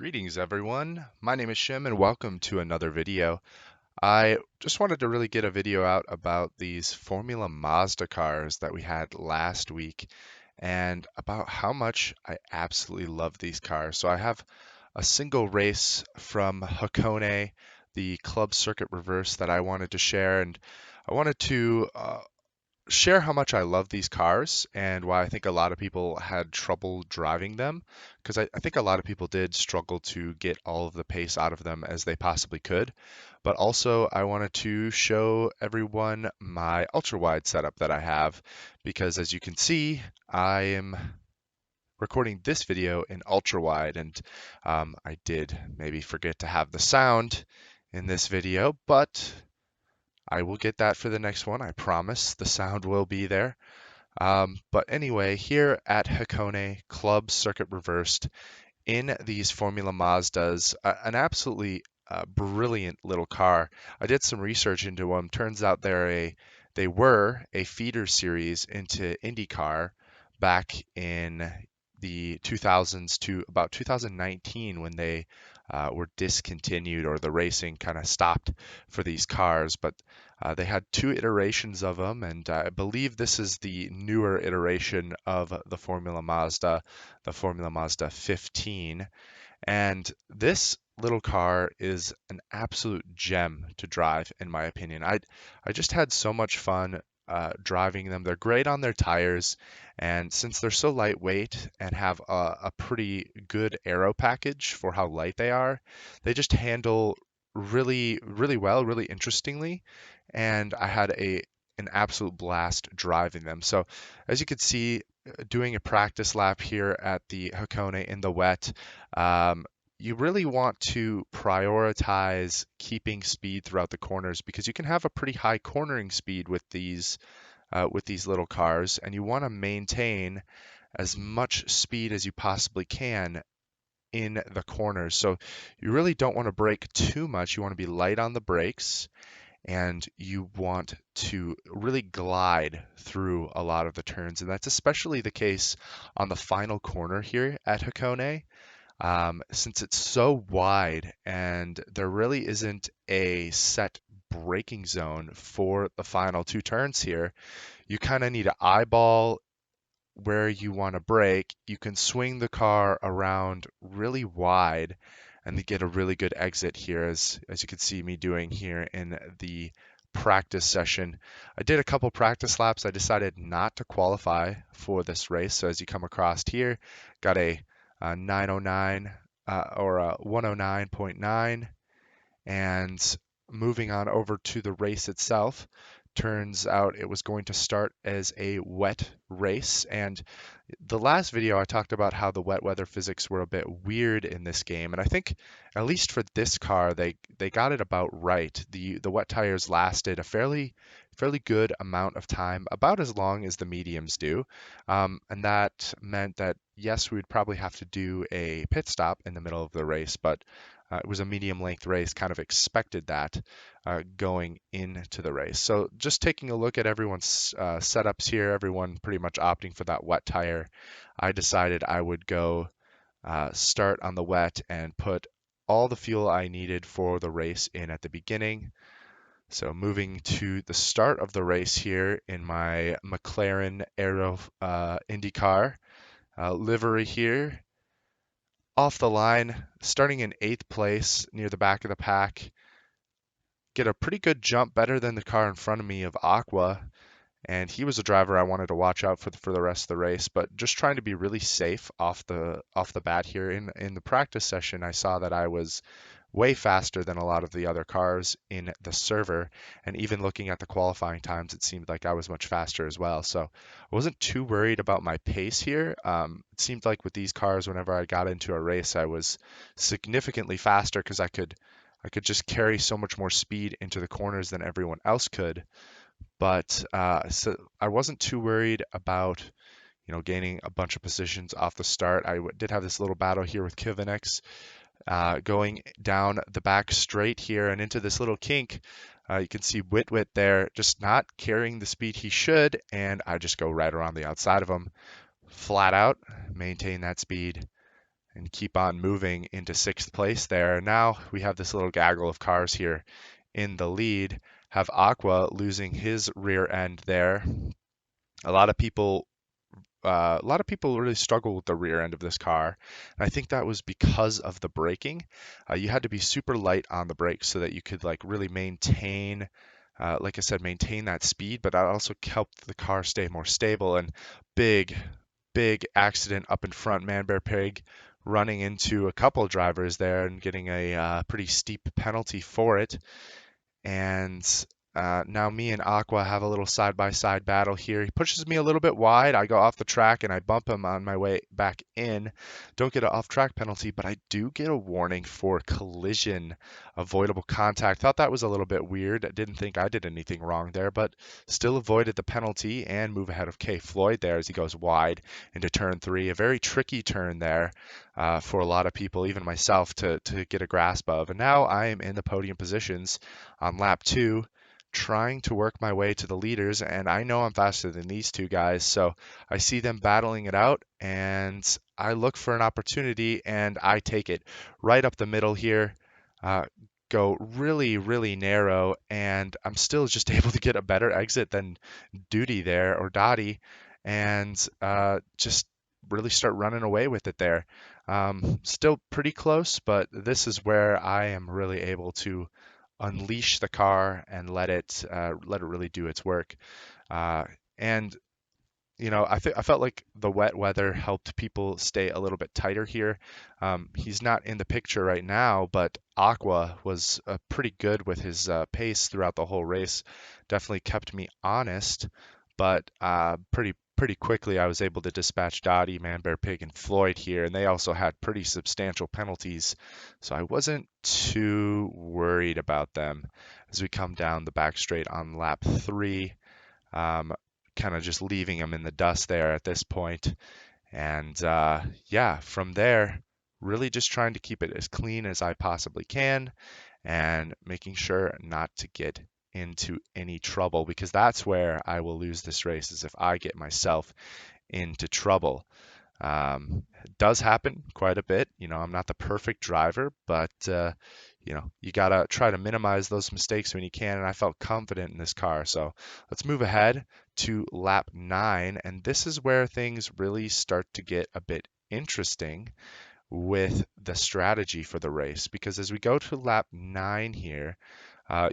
Greetings everyone, my name is Shim and welcome to another video. I just wanted to really get a video out about these Formula Mazda cars that we had last week and about how much I absolutely love these cars. So I have a single race from Hakone, the club circuit reverse that I wanted to share, and I wanted to share how much I love these cars and why I think a lot of people had trouble driving them, because I think a lot of people did struggle to get all of the pace out of them as they possibly could. But also, I wanted to show everyone my ultra wide setup that I have, because as you can see, I am recording this video in ultra wide, and I did maybe forget to have the sound in this video, but I will get that for the next one. I promise the sound will be there. But anyway, here at Hakone, Club Circuit Reversed, in these Formula Mazdas, an absolutely brilliant little car. I did some research into them. Turns out they were a feeder series into IndyCar back in the 2000s to about 2019 when they were discontinued, or the racing kind of stopped for these cars. But they had two iterations of them, and I believe this is the newer iteration of the Formula Mazda 15. And this little car is an absolute gem to drive, in my opinion. I just had so much fun driving them. They're great on their tires, and since they're so lightweight and have a pretty good aero package for how light they are, they just handle really, really well, really interestingly. And I had an absolute blast driving them. So as you can see, doing a practice lap here at the Hakone in the wet, um, you really want to prioritize keeping speed throughout the corners, because you can have a pretty high cornering speed with these little cars, and you want to maintain as much speed as you possibly can in the corners. So you really don't want to brake too much. You want to be light on the brakes, and you want to really glide through a lot of the turns. And that's especially the case on the final corner here at Hakone. Since it's so wide and there really isn't a set braking zone for the final two turns here, you kind of need to eyeball where you want to brake. You can swing the car around really wide and get a really good exit here, as you can see me doing here in the practice session. I did a couple practice laps. I decided not to qualify for this race. So as you come across here, got a 909 or a 109.9, and moving on over to the race itself. Turns out it was going to start as a wet race, and the last video I talked about how the wet weather physics were a bit weird in this game, and I think at least for this car they got it about right. The wet tires lasted a fairly good amount of time, about as long as the mediums do, and that meant that yes, we would probably have to do a pit stop in the middle of the race, but it was a medium length race, kind of expected that going into the race. So just taking a look at everyone's setups here, everyone pretty much opting for that wet tire. I decided I would go start on the wet and put all the fuel I needed for the race in at the beginning. So moving to the start of the race here in my McLaren Aero IndyCar livery here, off the line, starting in 8th place near the back of the pack. Get a pretty good jump, better than the car in front of me of Aqua, and he was a driver I wanted to watch out for the rest of the race. But just trying to be really safe off the bat here. In the practice session, I saw that I was way faster than a lot of the other cars in the server, and even looking at the qualifying times, it seemed like I was much faster as well. So I wasn't too worried about my pace here. It seemed like with these cars, whenever I got into a race, I was significantly faster because I could just carry so much more speed into the corners than everyone else could. But so I wasn't too worried about gaining a bunch of positions off the start. I did have this little battle here with Kivinex, going down the back straight here and into this little kink. You can see Witwit there just not carrying the speed he should, and I just go right around the outside of him, flat out, maintain that speed, and keep on moving into sixth place there. Now we have this little gaggle of cars here in the lead. Have Aqua losing his rear end there. A lot of people really struggle with the rear end of this car, and I think that was because of the braking. You had to be super light on the brakes so that you could like really maintain, like I said, maintain that speed, but that also helped the car stay more stable. And big, big accident up in front, Man Bear Pig running into a couple drivers there and getting a pretty steep penalty for it. And now me and Aqua have a little side-by-side battle here. He pushes me a little bit wide. I go off the track and I bump him on my way back in. Don't get an off-track penalty, but I do get a warning for collision, avoidable contact. Thought that was a little bit weird. I didn't think I did anything wrong there, but still avoided the penalty and move ahead of K. Floyd there as he goes wide into turn 3. A very tricky turn there for a lot of people, even myself, to get a grasp of. And now I am in the podium positions on lap 2, trying to work my way to the leaders, and I know I'm faster than these two guys, so I see them battling it out, and I look for an opportunity, and I take it right up the middle here. Uh, Go really, really narrow, and I'm still just able to get a better exit than Duty there, or Dottie, and just really start running away with it there. Still pretty close, but this is where I am really able to unleash the car and let it really do its work. Uh, and I felt like the wet weather helped people stay a little bit tighter here. He's not in the picture right now, but Aqua was pretty good with his pace throughout the whole race. Definitely kept me honest, but pretty quickly I was able to dispatch Dottie, Man Bear Pig, and Floyd here, and they also had pretty substantial penalties, so I wasn't too worried about them as we come down the back straight on lap 3. Um, Kind of just leaving them in the dust there at this point. And yeah, from there, really just trying to keep it as clean as I possibly can and making sure not to get into any trouble, because that's where I will lose this race, is if I get myself into trouble. It does happen quite a bit. I'm not the perfect driver, but you gotta try to minimize those mistakes when you can. And I felt confident in this car. So let's move ahead to lap 9, and this is where things really start to get a bit interesting with the strategy for the race. Because as we go to lap 9 here,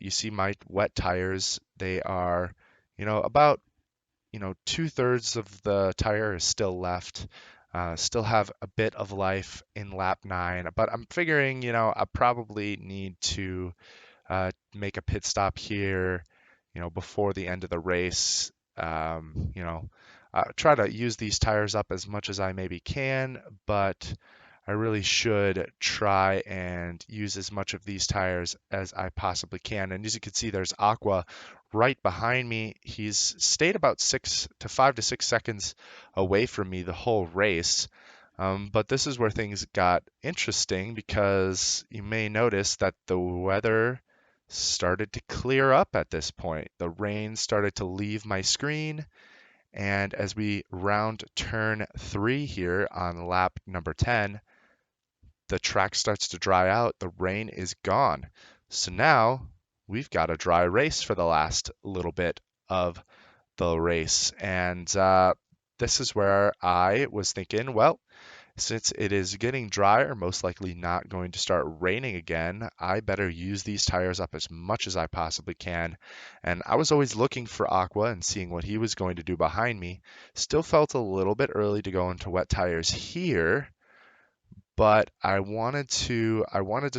you see my wet tires. They are, about 2/3 of the tire is still left. Still have a bit of life in lap 9, but I'm figuring, I probably need to make a pit stop here, before the end of the race. Try to use these tires up as much as I maybe can, but I really should try and use as much of these tires as I possibly can. And as you can see, there's Aqua right behind me. He's stayed about 5 to 6 seconds away from me the whole race. But this is where things got interesting, because you may notice that the weather started to clear up at this point. The rain started to leave my screen, and as we round turn 3 here on lap number 10, the track starts to dry out, the rain is gone. So now we've got a dry race for the last little bit of the race. And this is where I was thinking, well, since it is getting drier, most likely not going to start raining again, I better use these tires up as much as I possibly can. And I was always looking for Aqua and seeing what he was going to do behind me. Still felt a little bit early to go into wet tires here, but I wanted to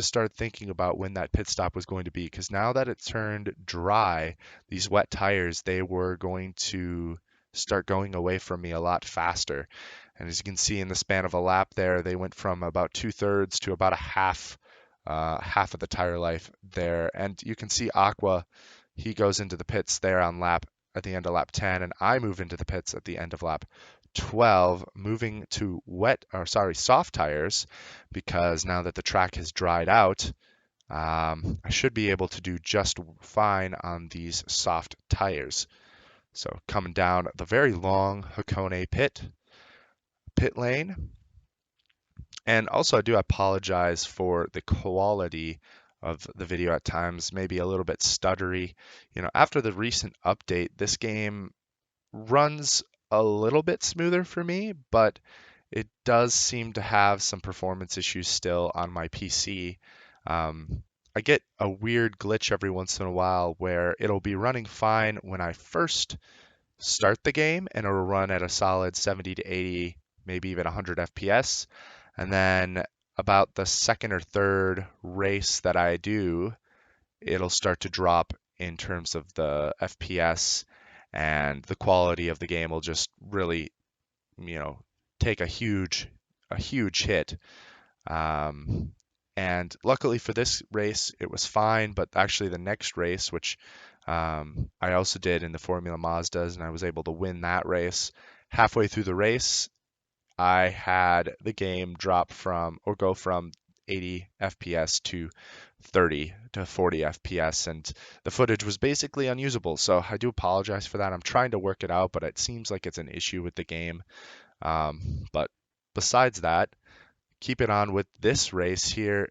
start thinking about when that pit stop was going to be, because now that it turned dry, these wet tires, they were going to start going away from me a lot faster. And as you can see in the span of a lap there, they went from about 2/3 to about a half of the tire life there. And you can see Aqua, he goes into the pits there at the end of lap 10, and I move into the pits at the end of lap 12, moving to soft tires, because now that the track has dried out, I should be able to do just fine on these soft tires. So coming down the very long Hakone pit lane, And also, I do apologize for the quality of the video at times, maybe a little bit stuttery. After the recent update, this game runs a little bit smoother for me, but it does seem to have some performance issues still on my PC. I get a weird glitch every once in a while where it'll be running fine when I first start the game and it'll run at a solid 70 to 80, maybe even 100 FPS. And then about the second or third race that I do, it'll start to drop in terms of the FPS, and the quality of the game will just really, you know, take a huge hit. Um, and luckily for this race, it was fine. But actually, the next race, which I also did in the Formula Mazdas, and I was able to win that race. Halfway through the race, I had the game drop from or go from 80 FPS to 30 to 40 FPS, and the footage was basically unusable. So I do apologize for that. I'm trying to work it out, but it seems like it's an issue with the game. But besides that, keep it on with this race here.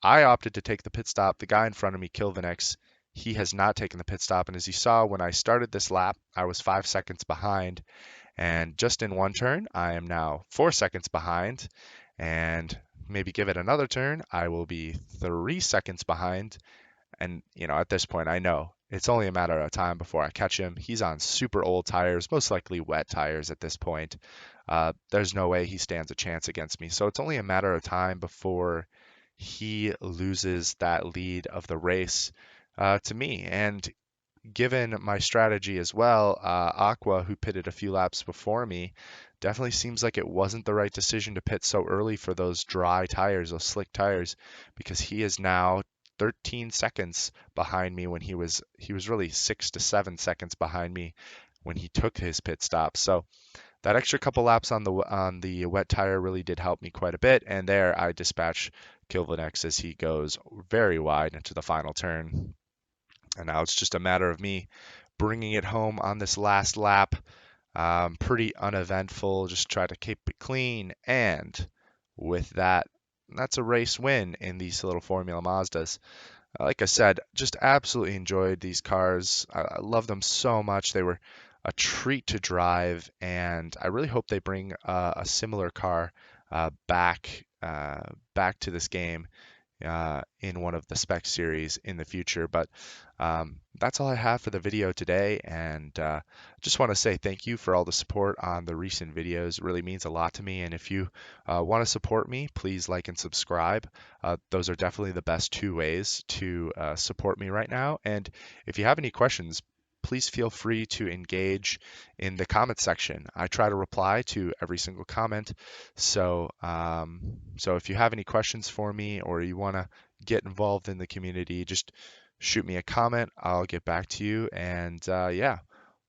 I opted to take the pit stop. The guy in front of me, Kilvanex, he has not taken the pit stop. And as you saw, when I started this lap, I was 5 seconds behind. And just in one turn, I am now 4 seconds behind. And maybe give it another turn, I will be 3 seconds behind. And, at this point, I know it's only a matter of time before I catch him. He's on super old tires, most likely wet tires at this point. There's no way he stands a chance against me. So it's only a matter of time before he loses that lead of the race to me. And given my strategy as well, Aqua, who pitted a few laps before me, definitely seems like it wasn't the right decision to pit so early for those dry tires, those slick tires, because he is now 13 seconds behind me when he was really 6 to 7 seconds behind me when he took his pit stop. So that extra couple laps on the wet tire really did help me quite a bit. And there I dispatch Kilvanex as he goes very wide into the final turn. And now it's just a matter of me bringing it home on this last lap. Pretty uneventful, just try to keep it clean. And with that, that's a race win in these little Formula Mazdas. Like I said, just absolutely enjoyed these cars. I love them so much. They were a treat to drive, and I really hope they bring a similar car back to this game in one of the spec series in the future. But that's all I have for the video today, and just want to say thank you for all the support on the recent videos. It really means a lot to me, and if you want to support me, please like and subscribe. Those are definitely the best two ways to support me right now. And if you have any questions, please feel free to engage in the comment section. I try to reply to every single comment. So if you have any questions for me, or you want to get involved in the community, just shoot me a comment. I'll get back to you. And yeah,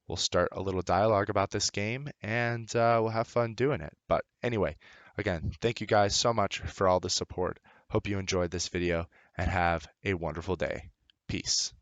we'll start a little dialogue about this game, and we'll have fun doing it. But anyway, again, thank you guys so much for all the support. Hope you enjoyed this video and have a wonderful day. Peace.